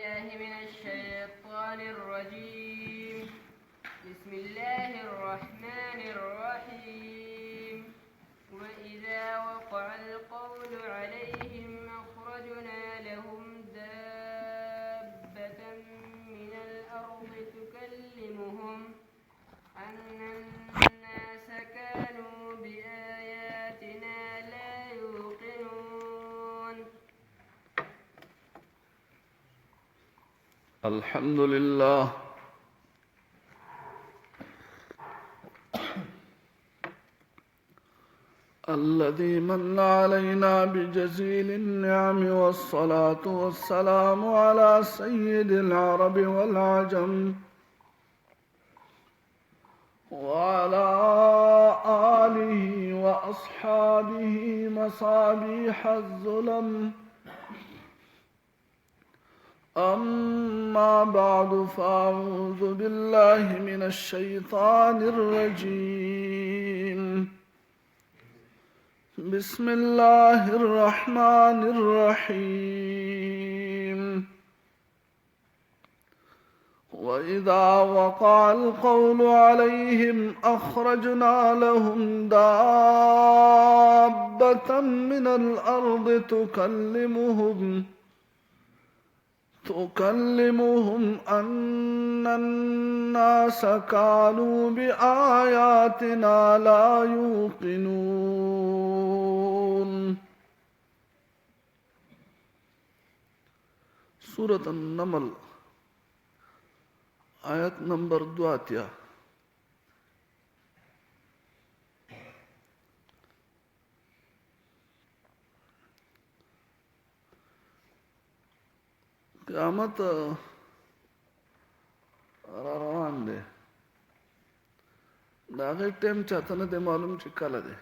بالله من الشيطان الرجيم. بسم الله الرحمن الرحيم. وإذا وقع القول عليهم أخرجنا لهم دابة من الأرض تكلمهم أن الناس كانوا بآياتنا لا يوقنون. الحمد لله الذي من علينا بجزيل النعم، والصلاة والسلام على سيد العرب والعجم وعلى آله وأصحابه مصابيح الظلم. أما بعد، فأعوذ بالله من الشيطان الرجيم. بسم الله الرحمن الرحيم. وإذا وقع القول عليهم أخرجنا لهم دابة من الأرض تكلمهم أن الناس كانوا بآياتنا لا يوقنون. سورة النمل آیت نمبر 2. قیامت را روان دی، دا هغه ټیم چاته نه دی معلوم چې کله دی،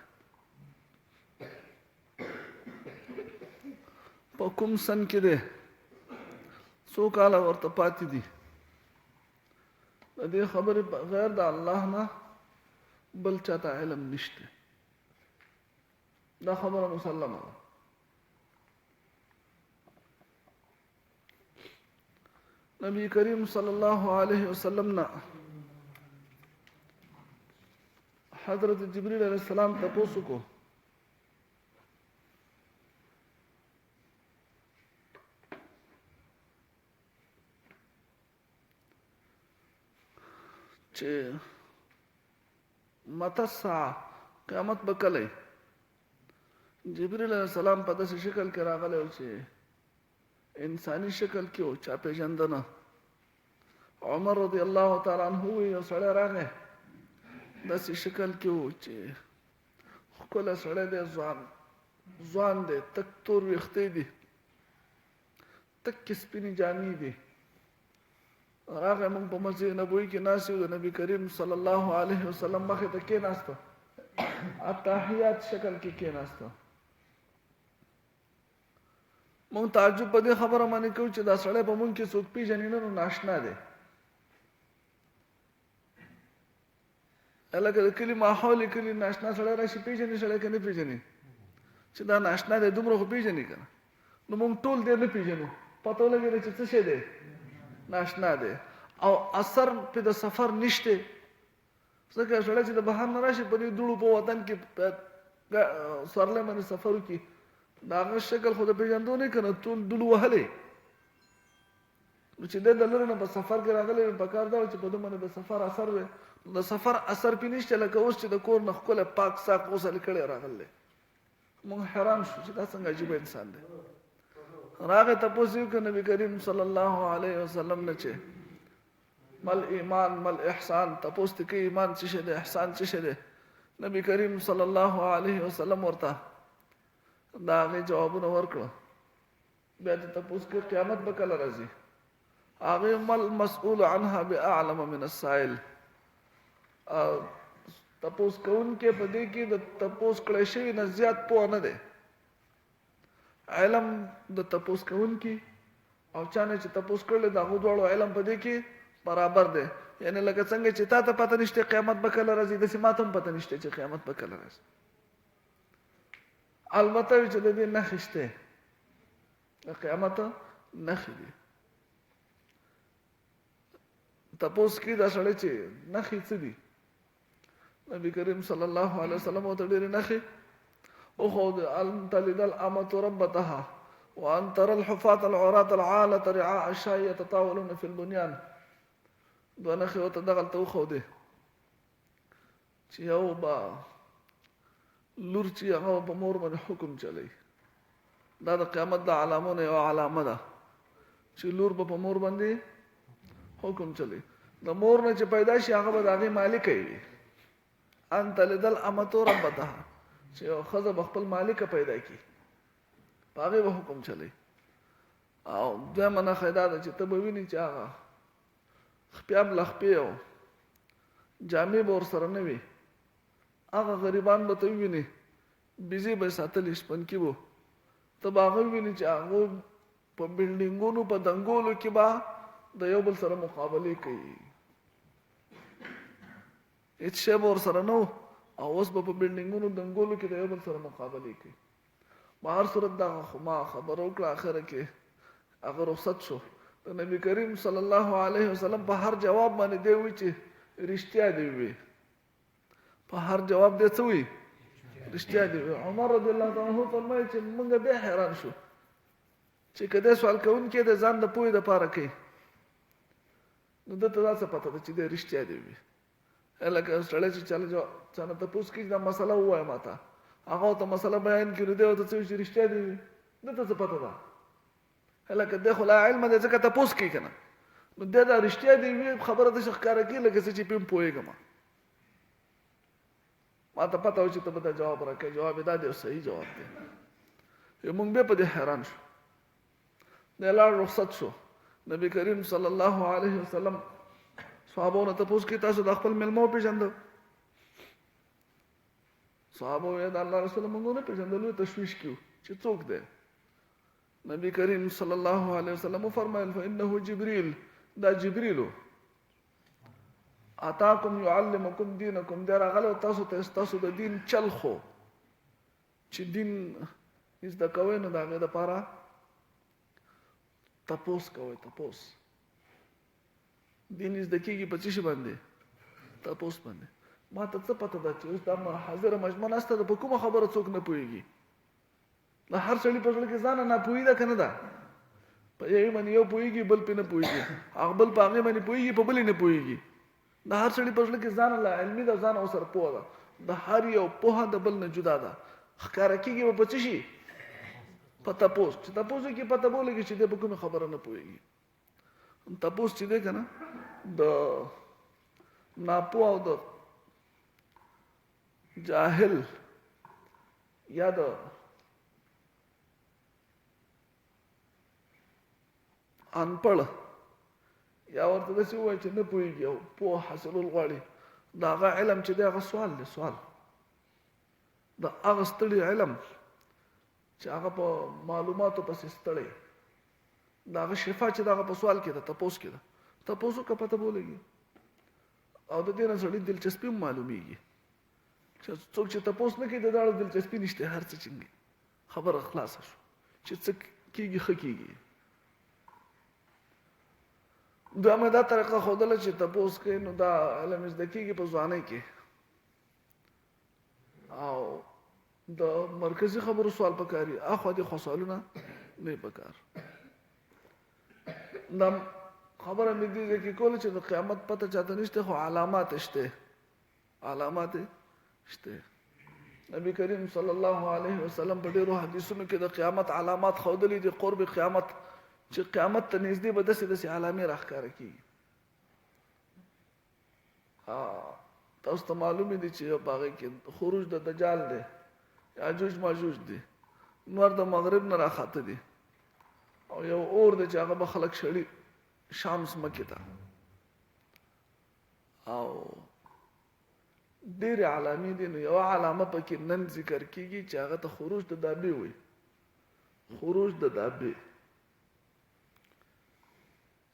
په کوم سن کې دی، څو کاله ورته پاتې دي. د دې خبرې بغیر د الله نه بل چاته علم نشته. دا خبره مسلمه ده. نبی کریم صلی الله علیه وسلم نه حضرت جبریل علیہ السلام تپوسو کو چې متى الساعه، قیامت به کله؟ جبریل علیہ السلام په داسې شکل کې راغلی و چې انسانی شکل کې و، چا پیژندنه. عمر رضی الله تعالی عنہ یو سړی راغی، داسې شکل کې و چې ښکلی سړی دی، ځوان دی، تک تور ویښتې دي، تکې سپینې جامې دي. راغی، موږ په مسجد نبوي کې ناست یو، د نبي کریم صلی الله علیه وسلم مخې ته کېناسته، اتحیات شکل کې کېناسته. مونږ تعجب په دې خبره باندې کوو چې دا سړی په مونږ کې څوک پیژني نه، نو ناشنا دی. لکه د کلي ماحول کلي ناشنا سړی راشي، پیژني سړی که نه پیژني چې دا ناشنا دی، دومره خو پیژني که نه. نو مونږ ټول دی نه پیژنو، پته ولګېده چې څه شی دی، ناشنا دی، او اثر پې د سفر نشته. ځکه سړی چې د بهر نه راشي په دې دوړو په وطن کې سورلی باندې سفر وکړي، د هغه شکل خو د پېژندو نه که نه، ټول ډول وهلی. نو چې دی د لرې نه په سفر کې راغلی، په کار دا و چې په ده باندې د سفر اثر وی. د سفر اثر پې نشته، لکه اوس چې د کور نه ښکلی پاک ساک غسل کړی راغلی. مونږ حیران شو چې دا څنګه عجیبه انسان دی. راغی تپوس یې وکړ نبي کریم صلی الله علیه وسلم نه چې مل ایمان مل احسان، تپوس ته کوي ایمان څه شی دی، احسان څه شی دی. نبی کریم صلی الله علیه وسلم ورته دا هغې جوابونه ورکړه. بیا دې تپوس کې قیامت به کله راځي؟ هغې مل مسئول عنها باعلم من السائل، تپوس کوونکی په دې کې د تپوس کړی شوي نه زیات پوه نه دی. علم د تپوس کوونکي او چا نه چې تپوس کړلی، د هغو دواړو علم په دې کې برابر دی. یعنې لکه څنګه چې تا ته پته نشته قیامت به کله راځي، داسې ما ته هم پته نشته چې قیامت به کله راځي. البته چې د دې نښې شته، د قیامت نښې دي. تپوس کې دا سړی چې نښې څه دي؟ نبی کریم صلی الله علیه وسلم ورته ډېرې نښې وښود. ان تلد الامة ربتها وان ترى الحفاة العراة العالة رعاء الشاة يتطاولون في البنيان. دوه نښې ورته دغلته وښودې چې یو به لور چې هغه په مور باندې حکم چلی. دا د قیامت د علامونو یوه علامه ده چې لور به په مور باندې حکم چلی. د مور نه چې پیدا شي هغه به د هغې مالکه وي. ان تلد الامة ربتها چې یو ښځه به خپل مالکه پیدا کړي په هغې به حکم چلی. او دویمه نښه دا ده چې ته به وینې چې هغه خپیاب لخپې او جامې به ورسره نه وي. هغه غریبان به ته ووینې بیزې به یې ساتلې شپنکي به ته به هغه ووینې چې هغوی په بلډینګونو په دنګولو کې به د یو بل سره مقابلې کوي. هېڅ شی به ورسره نه و او اوس به په بلډینګونو دنګولو کې د یو بل سره مقابلې کوي. په هر صورت دغه خو ما خبره وکړه اخره کې هغه رخصت شو. د نبي کریم صلی الله علیه وسلم په هر جواب باندې دی وی چې رښتیا دی وي. په هر جواب دی څه وي؟ رښتیا دی وي. عمر رضی الله تعالی عنه فرمایي چې موږ بیا حیران شو چې که دی سوال کوونکی د ځان د پوهې دپاره کوي نو ده ته دا څه پته ده چې دی رښتیا دی وي. لکه سړی چې چا نه تپوس کوي دا مسله ووایه ما ته هغه ورته مسله بیان کړي دی ورته څه وي چې رښتیا دی وي ده ته څه پته ده. لکه دی خو لا علمه دی ځکه تپوس کوي که نه نو دی دا رښتیا دی وي خبره داسې ښکاره کړي لکه څه چې پې هم پوهېږم ما ته پته وه چې ته به دا جواب راکوې. جواب یې دا دی او صحیح جواب دی. موږ بیا په دې حیران شو. دی لاړ رخصت شو. نبی کریم صلی الله علیه وسلم صحابو نه تپوس کوي تاسو د خپل مېلمه وپېژندو؟ صحابه ویل د الله رسول موږ نه پېژندلو تشویش کیو چې څوک دی. نبی کریم صلی الله علیه وسلم وفرمایل فانه جبریل دا جبریل اتاکم یعلمکم دینکم دی راغلی تاسو ته ستاسو د دین چل خو چې دین زده کوئ نو د هغې دپاره تپوس کوئ. تپوس دین زده کېږي په څه شي باندې؟ تپوس باندې. ما ته څه پته ده چې اوس دا حاضره مجمع ناسته ده په کومه خبره څوک نه پوهېږي. د هر سړي په زړه کې ځانه ناپوهي ده که نه ده؟ په یوې باندې یو پوهېږي بل پې نه پوهېږي هغه بل په هغې باندې پوهېږي په بلې نه پوهېږي. د هر سړي په زړه کې ځانه لا علمي ده ځانه ورسره پوهه ده. د هر یو پوهه د بل نه جدا ده. ښکاره کېږي به په څه شي؟ په تپوس. چې تپوس وکړي پته به ولګي چې دی په کومې خبره نه پوهېږي. تپوس چې دی که نه د ناپوه او د جاهل یا د انپړ یا ورته داسې ووایي چې نه پوهېږي او پوه حاصلول غواړي د هغه علم چې دی هغه سوال دی. سوال د هغه ستړي علم چې هغه په معلوماتو پسې ستړی د هغه شفا چې د هغه په سوال کې ده تپوس کې ده. تپوس وکړه پته به ولګي او د دې نه سړي دلچسپي هم معلومیږي. څوک چې تپوس نه کوي د دواړو دلچسپي نشته. هر څه چینګي خبره خلاصه شو چې څه کېږي ښه کېږي. دویمه دا طریقه ښودله چې تپوس کوي نو دا علم زده کېږي په ځوانۍ کې او د مرکزي خبرو سوال پکار وي اخوا دې خوا سوالونه نه پکار. دا خبره مې دې ځای کې کوله چې د قیامت پته چاته نشته خو علامات شته. علامات شته. نبی کریم صلی الله علیه وسلم په ډېرو حدیثونو کې د قیامت علامات ښودلي دي. قرب قیامت چې قیامت ته نږدې به داسې داسې علامې راښکاره کېږي. تاسو ته معلومې دي چې په هغې کې خروج د دجال دی یاجوج ماجوج دی. نور د مغرب نه راخاته دي او یو اور دی چې هغه به خلک شړي شام ځمکې ته او ډېرې علامې دي. نو یوه علامه پکې نن ذکر کېږي چې هغه ته خروج د دابې وایي. خروج د دابې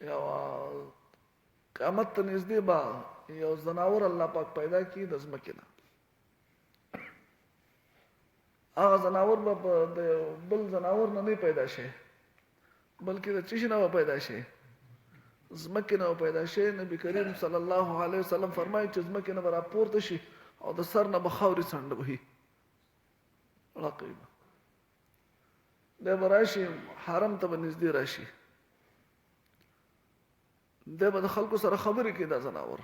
یوه قیامت ته نږدې به یو ځناور الله پاک پیدا کړي د ځمکې نه. هغه ځناور به د بل ځناور نه نه پیدا شي بلکې د څه شي نه به پیدا شي؟ زمکه نه پیدا شي. نبی کریم صلی الله علیه وسلم فرمایي چې زمکه نه به راپورته شي او د سر نه به خاورې څنډه وهي رقیبه. دی به راشي حرم ته به نږدې راشي، دی به د خلکو سره خبرې کوي. دا ځناور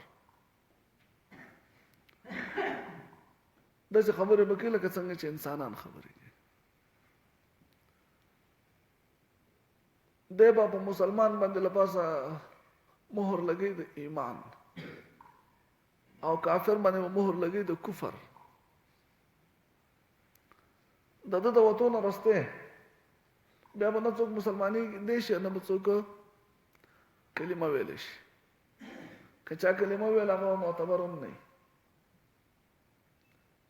داسې خبرې به کوي لکه څنګه چې انسانان خبرې کوي. دی به په مسلمان باندې له پاسه مهر لګوي د ایمان او کافر باندې به مهر لګوي د کفر. د ده د وتو نه رسته بیا به نه څوک مسلمانۍ دی شي نه به څوک کلمه ویلی شي. که چا کلمه ویل هغه معتبر هم نه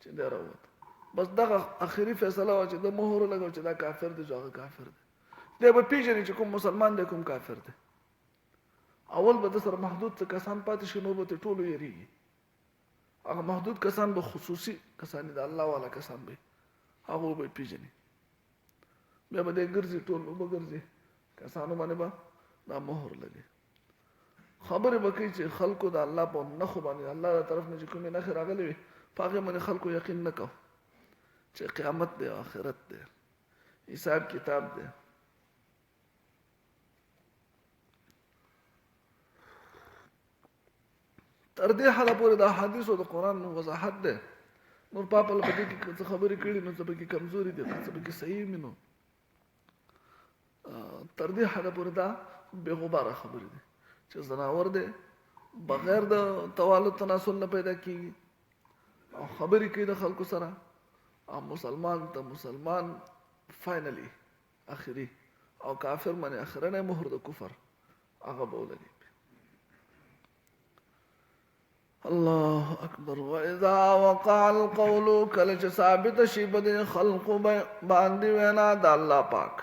چې دی راووت. بس دغه اخري فیصله وه چې د مهر لګو چې دا کافر دی چې هغه کافر دی. دی به پېژني چې کوم مسلمان دی کوم کافر دی. اول به د سره محدود څه کسان پاتې شي، نور به ترې ټولو یېرېږي. هغه محدود کسان به خصوصي کسان دي، د الله والا کسان به هغه به پېژني. بیا به دی ګرځي، ټول به ګرځي، کسانو باندې به دا مهر لګي. خبرې به کوي چې خلکو د الله په نښو باندې الله د طرف نه چې کومې نښې راغلې وي په هغې باندې خلکو یقین نه کوو چې قیامت دی، آخرت دی، حساب کتاب دی. تر دې حده پورې د احادیثو د قرآن وضاحت دی. نور پاپل په دې کې څه خبرې کړي نو څه پکې کمزوري دي، څه پکې صحیح وي. نو تر دې حده پورې دا بې غباره خبرې دي چې ځناور دی بغیر د توالد تناسل نه پیدا کېږي او خبرې کوي د خلکو سره. او مسلمان ته مسلمان فاینلی اخري او کافر باندې اخرنی مهر د کفر هغه به ولګي. الله اکبر. واذا وقع القول کله چې ثابت شي په دې خلقو باندې وینا د الله پاک،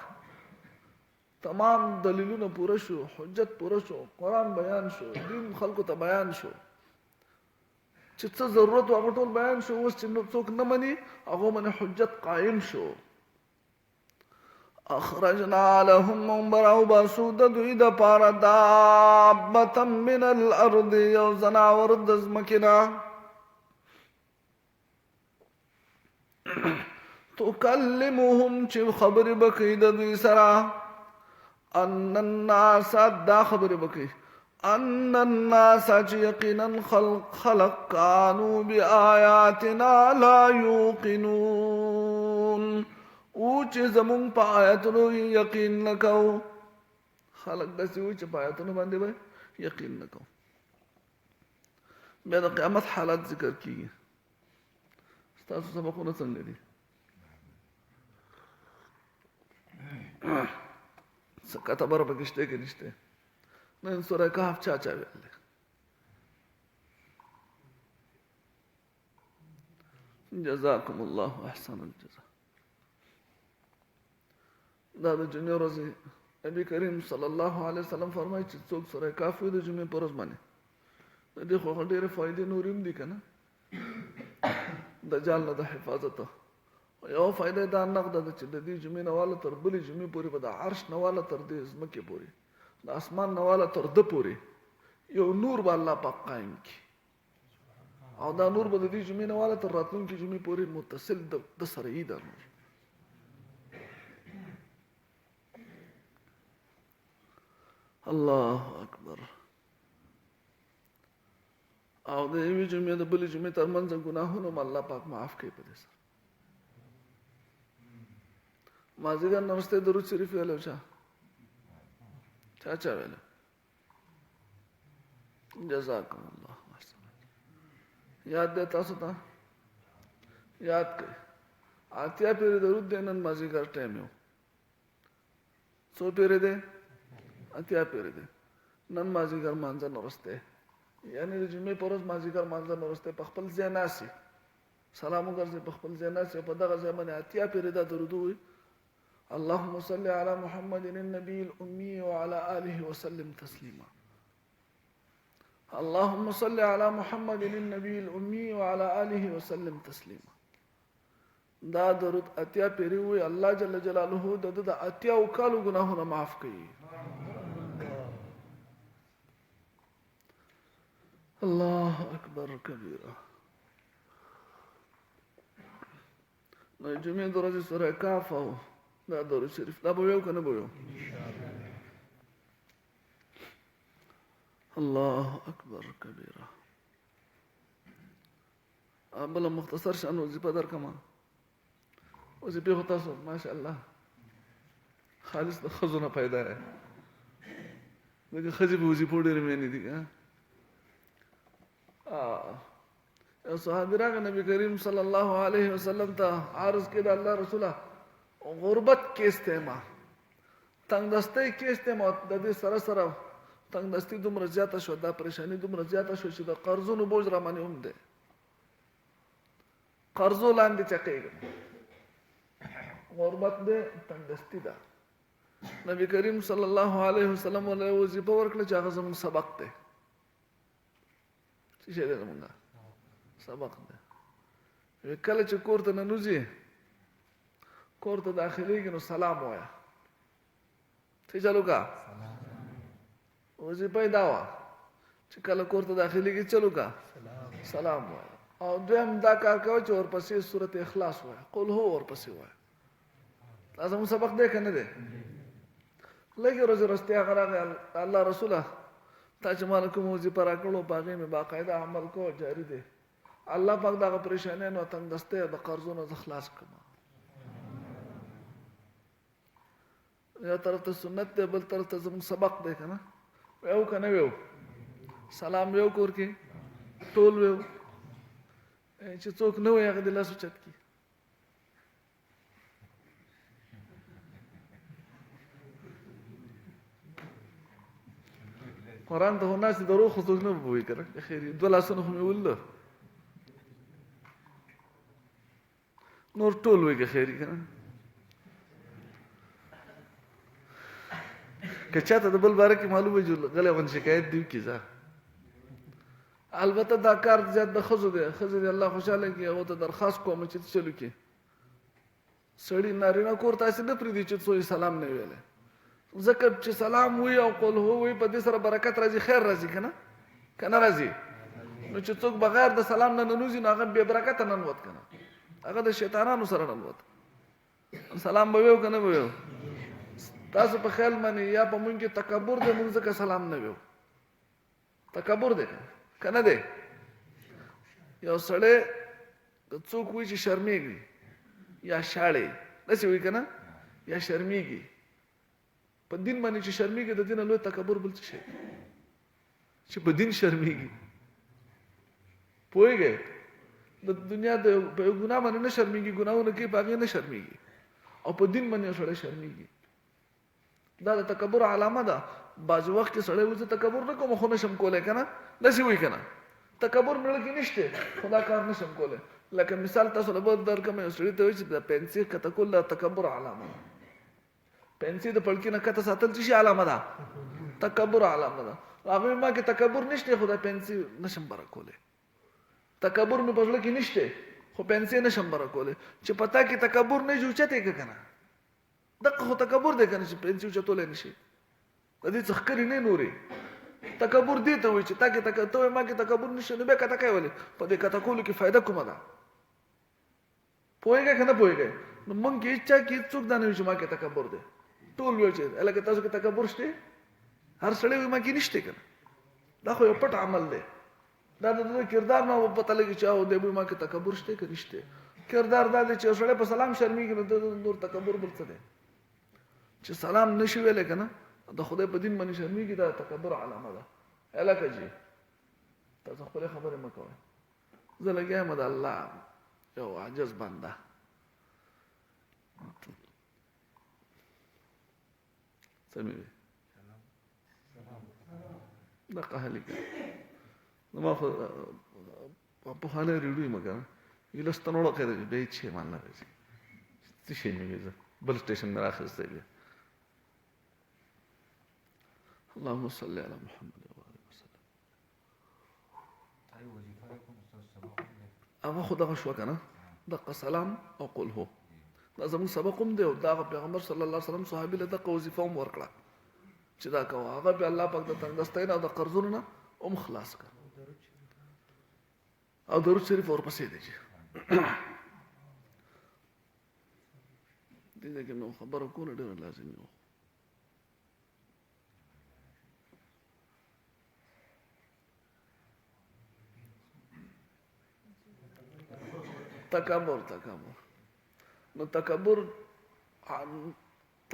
تمام دلیلونه پوره شو، حجت پوره شو، قرآن بیان شو، دین خلقو ته بیان شو، چې څه ضرورت و هغه ټول بیان شو. اوس چې څوک نه مني هغه باندې حجت قائم شو. اخرجنا لهم منبرا باسو د دوی د پاره دابة من الارض یو زناور د ځمکې نه تکلمهم چې خبرې به کوي د دوی سره ان الناس دا خبرې به کوي ان الناس چې یقینا خلق کانوا بآیاتنا لا یوقنون او چې زمونږ په آیاتونو یقین نه کوو. خلق داسې وي چې په آیاتونو باندې به یقین نه کوو. بیا د قیامت حالات ذکر کیږي. ستاسو سبقونه څنګه دي؟ څه کتبره پکې شته که نشته؟ نن سوره کهف چا ویل دی؟ جزاکم الله احسن الجزا. دا د جمعې ورځې نبی کریم صلی الله علیه وسلم فرمایي چې څوک سوره کهف وي د جمعې په ورځ باندې د دې خو ډېرې فایدې نورې هم دي که نه؟ دجال نه د حفاظت. یو فایده دا نقده ده چې د دې جمعې نه واله تر بلې جمعې پورې به د عرش نه واله تر دې ځمکې پورې د اسمان نه واله تر ده پورې یو نور به الله پاک قایم کړي او دا نور به د دې جمعې نه واله تر راتلونکي جمعې پورې متصل د سره یي. دا نور الله اکبر. او د یوې جمعې د بلې جمعې ترمنځ ګناهونه هم الله پاک معاف کوي په دې سره. مازدیګر نه وروسته درود شریف ویلی چا ویلی؟ جزاکم الله احسن. یاد دی تاسو ته؟ یاد کړئ. اتیا پیرې درود دی نن مازدیګر ټایم یو. څو پیرې دی؟ اتیا پیرې دی. نن مازدیګر مانځه نه وروسته یعنې د جمعې په ورځ مازدیګر مانځه نه وروسته په خپل ځای ناستې سلام وګرځئ، په خپل ځای ناستې په دغه ځای باندې اتیا پیرې دا درود ووایي: اللهم صل على محمد النبي الأمي وعلى آله وسلم تسليما. اللهم صل على محمد النبي الأمي وعلى آله وسلم تسليما. دا درود اتیا پیری وي، الله جل جلاله د اتیا او کالو ګناهونه معاف کوي. الله اکبر کبیره. نو جمعې د ورځې سوره کهف او دا درود شریف دا به ویو که نه به ویو؟ الله اکبر کبیره. بله مختصر شان وظیفه درکړم. وظیفې خو تاسو ماشاءالله خالص د ښځو نه پیدا دی، ځکه ښځې په وظیفو ډېرې مینې دي که یو صحابي راغی نبي کریم صلی الله علیه وسلم ته عرض کې د الله رسوله غربت کیستی ما تنګدستۍ کیستی ما د دې سره سره تنګدستي دومره زیاته شوه، دا پریشاني دومره زیاته شوه چې د قرضونو بوج را باندې هم دی، قرضو لاندې چقېږم، غربت دی، تنګدستي ده. نبی کریم صلی الله علیه وسلم ولې وظیفه ورکړه چې هغه زموږ سبق دی. څه شی دی زموږ سبق دی. کله چې کور ته ننوځي، کور ته داخلېږي نو سلام وایه. څه چلو کا وظیفه یې دا وه چې کله کور ته داخلېږي چلو کا سلام وایه. او دویم دا کار کوه چې ورپسې سورت اخلاص وایه، قل هو ورپسې وایه. دا زموږ سبق دی که نه دی؟ لږې ورځې وروستې هغه راغی، الله رسوله تا چې ماله کومه وظیفه راکړو په هغې مې باقاعده عمل کوه، جاري دی. الله پاک دغه پریشانیانو او تنګدستۍ او د قرضونو زه خلاص کړم. یو طرف ته سنت دی، بل طرف ته زموږ سبق دی که نه؟ ویو که نه ویو؟ سلام ویو کور کې؟ ټول ویو؟ چې څوک نه وایي هغه دې لاس اوچت کړي. قرآن ته خو ناست د روح خو څوک نه پوهېږي که نه؟ خیر دوه لاسونه خو مې ولله، نور ټول وایي که خیر که نه؟ که چاته د بل باره کې معلوم وي چې غلی غوندې شکایت دې وکړي ځه. البته دا کار زیات د ښځو دی، ښځې دې الله خوشحاله کړي، هغو ته درخواست کوم چې چلو کې سړي نارینه کور تاسې نه پرېږدي چې څو یې سلام نه ویلی، ځکه چې سلام وي او قل هو وي په دې سره برکت راځي، خیر راځي که نه؟ که نه راځي؟ نو چې څوک بغیر د سلام نه ننوځي نو هغه بې برکته ننوت که نه؟ هغه د شیطانانو سره ننوت. سلام به ویو که نه به ویو؟ تاسو په خیال باندې یا په مونږ کې تکبر دی، مونږ ځکه سلام نه ویو؟ تکبر دی که نه دی؟ یو سړی څوک وایي چې شرمېږي یا شاړې داسې وایي که نه؟ یا شرمېږي. په دین باندې چې شرمېږي د دې نه لوی تکبر بل څه شی چې په دین شرمېږي. پوهېږئ د دنیا په یو ګناه باندې نه شرمېږي، ګناهونه کوي په هغې نه شرمېږي، او په دین باندې یو سړی شرمېږي. دا د تکبر علامه ده. بعض وخت کې سړی وایي زه تکبر نه کوم خو نشم کولی که نه؟ داسې وایي که نه؟ تکبر مې زړه کې نشته خو دا کار نشم کولی. لکه مثال تاسو له بل درکړم، یو سړي ته وایي چې د پنسۍ کته کول د تکبر علامه ده. پنسۍ د پړکي نه کته ساتل څه شي علامه ده؟ تکبر علامه ده. هغه ما کې تکبر نشته خو دا پنسۍ نشم بره کولی. تکبر مې په زړه کې نشته خو پنسۍ نشم بره کولی. چې په تا کې تکبر نه اوچتې که که نه؟ دقه خو تکبر دی که نه چې پنسۍ اوچتولی نه شي؟ د دې څه ښکرې نه نورې. تکبر دې ته وایي چې تا کې ته وایې ما کې تکبر نشته، نو بیا کته کوې ولې؟ په دې کته کولو کې فایده کومه ده؟ پوهېږئ که نه پوهېږئ؟ نو مونږ کې هېچا کې هېڅوک دا نه وایي چې ما کې تکبر دی. ټول وایي چې هلکه تاسو کې تکبر شته؟ هر سړی وایي ما کې نشته که نه؟ دا خو یو پټ عمل دی. دا د ده کردار نه پته لګي چې او دی وایي ما کې تکبر شته که نشته. کردار دا دی چې یو سړی په سلام شرمېږي نو د نور تکبر بل څه دی؟ چې سلام نشي ویلی که نه؟ د خدای په دین باندې شرمېږي، دا تکبر علامه ده. هلکه جي تاسو خپلې خبرې مه کوئ، زه لګیا یم د الله یو عاجز بنده. څه مې وي دقه هلکه زما خو پخوانی ریډیو یم که نه ګیلاس ته نوړه قیده بیا هېڅ شی مان نه راځي. څه شی مې وي زه بل سټیشن مې راخیستی بیا. اللهم صل علی محمد وآله وسلم. هغه خو دغه شوه که نه؟ دقه سلام او قل هو دا زموږ سبق هم دی، او دغه پیغمبر صلی الله علیه وسلم صحابي له دغه وظیفه هم ورکړه چې دا کوه. هغه بیا الله پاک د تنګدستۍ نه او د قرضونو نه هم خلاص کړ. او درود شریف ورپسې دی چې دې کې نو خبره کول ډېر لازمي وه. تکبر نو تکبر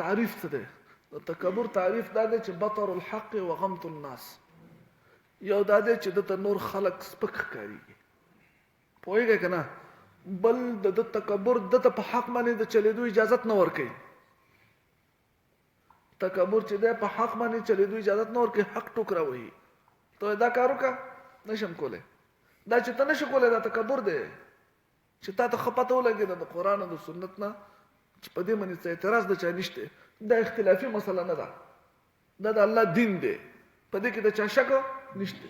تعریف څه دی؟ د تکبر تعریف دا دی چې بطر الحق و غمط الناس. یو دا دی چې دته نور خلق سپک ښکارېږي، پوهېږئ که نه؟ بل د تکبر دته په حق باندې د چلېدو اجازت نه ورکوي. تکبر چې دی په حق باندې چلېدو اجازت نه ورکوي، حق ټوکره وهي. ته دا کار وکړه، نشم کولی. دا چې ته نشي کولی دا تکبر دی چې تا ته ښه پته ولګېده د قرآن او د سنت نه چې په دې باندې څه اعتراض د چا نشته. دا اختلافي مسله نه ده، دا د الله دین دی، په دې کې د چا شک نشته.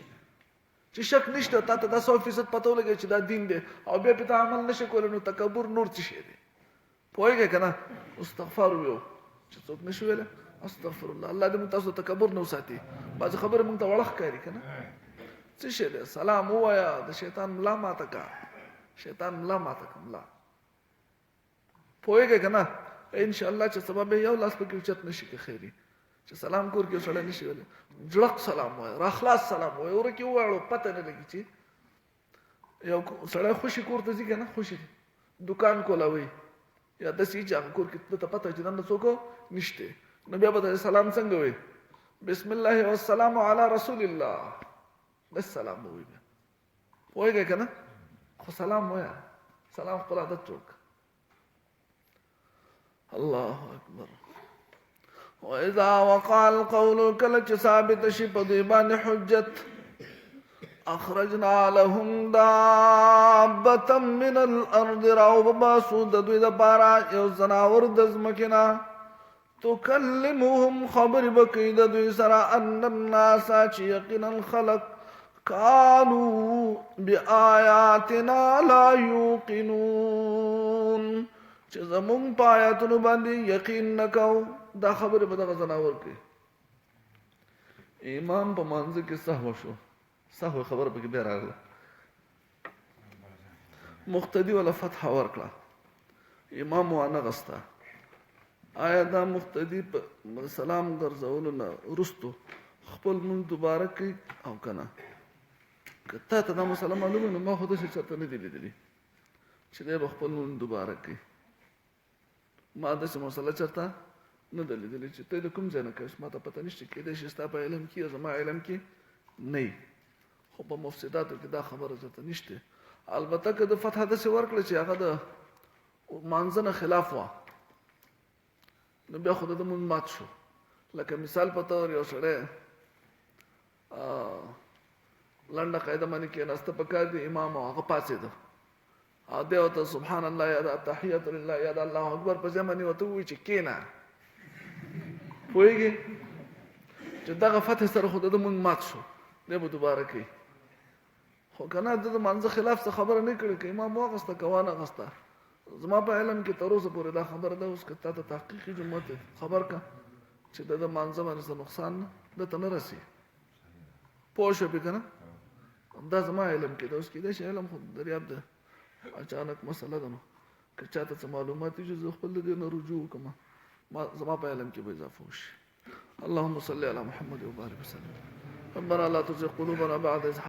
چې شک نشته تا ته دا 100% پته ولګي چې دا دین دی او بیا پې ته عمل نشي کولی، نو تکبر نور څه شی دی؟ پوهېږئ که نه؟ استغفار ویو چې څوک نشي ویلی استغفر الله. الله دې موږ تاسو تکبر نه وساتي. بعضې خبرې موږ ته وړه ښکاري که نه؟ څه شی دی؟ سلام ووایه، د شیطان ملا ماته که، شیطان ملا ماته که ملا. پوهېږئ که نه؟ انشاءالله چې سبا به یو لاس پکې اوچت نشي که خیري چې سلام کور کې سړی نشي ویلی، جړق سلام وایه، راخلاص سلام وایه، ورکې وواړو پته نه لګي چې یو سړی خوشي کور ته ځي که نه، خوشي دکان کولاوي یا داسې چې هغه کور کې دته پته چې دننه څوک نشته، نو بیا به ته سلام څنګه وایي؟ بسم الله والسلام علی رسول الله، بس سلام به وایي. بیا پوهېږئ که نه؟ خو سلام وایه، سلام خپل عادت جوړ کړه. الله اکبر. واذا وقع القول کله چې ثابت شي په دوی باندې حجت، اخرجنا لهم دابة من الارض، راو بباسو د دوی دپاره یو زناور د ځمکې نه، تکلمهم خبرې به کوي د دوی سره، ان الناس چې یقینا خلق کانوا بآیاتنا لا یوقنون، چې زمونږ په آیاتونو باندې یقین نه کوو. دا خبرې به دغه زناور کوي. امام په مانځه کې سهو شو، سهو خبره پکې بیا راغله، مقتدي ولا فتحه ورکړه، امام وانغسته. آیا دا مقتدي په سلام ګرځولو نه وروستو خپل مونږ دوباره کوي او که نه؟ که تا ته دا مسله معلومه نو ما خو داسې چېرته نه دي لیدلي چې دی به خپل مونږ دوباره کوي. ما داسې مسله چېرته نه ده لیدلې چې ته د کوم ځای نه کوې، ما ته پته نشته، کېدای شي ستا په علم کې یا زما علم کې نه وي، خو په مفسداتو کې دا خبره چېرته نشته. البته که د فتحه داسې ورکړه چې هغه د مانځه نه خلاف وه، نو بیا خو د ده مونځ مات شو. لکه مثال په طور یو سړی لنډه قاعده باندې کېناسته پکار دی، امام او هغه پاڅېده او دی ورته سبحان الله یا د التحیات لله یا د الله اکبر په ځای باندې ورته ووایي چې کېنه. پوهېږې چې دغه فتح سره خو د ده مونږ مات شو، دی به دوباره کوي. خو که نه د د مانځه خلاف څه خبره نه کړې، که امام واغسته که وانغسته، زما په علم کې تر اوسه پورې دا خبره ده. اوس که تا ته تحقیقي جمعه خبر که چې د د مانځه باندې څه نقصان دته نه رسي، پوه شوې که نه؟ دا زما علم کې ده. اوس کېدای شي علم خو دریاب ده، اچانک مسله ده، نو که چاته څه معلومات وي چې زه خپل د دې نه رجوع وکړم، زما په علم کې به اضافه وشي. اللهم صل علی محمد وبارک وسلم. ربنا لا تزغ قلوبنا بعد إذ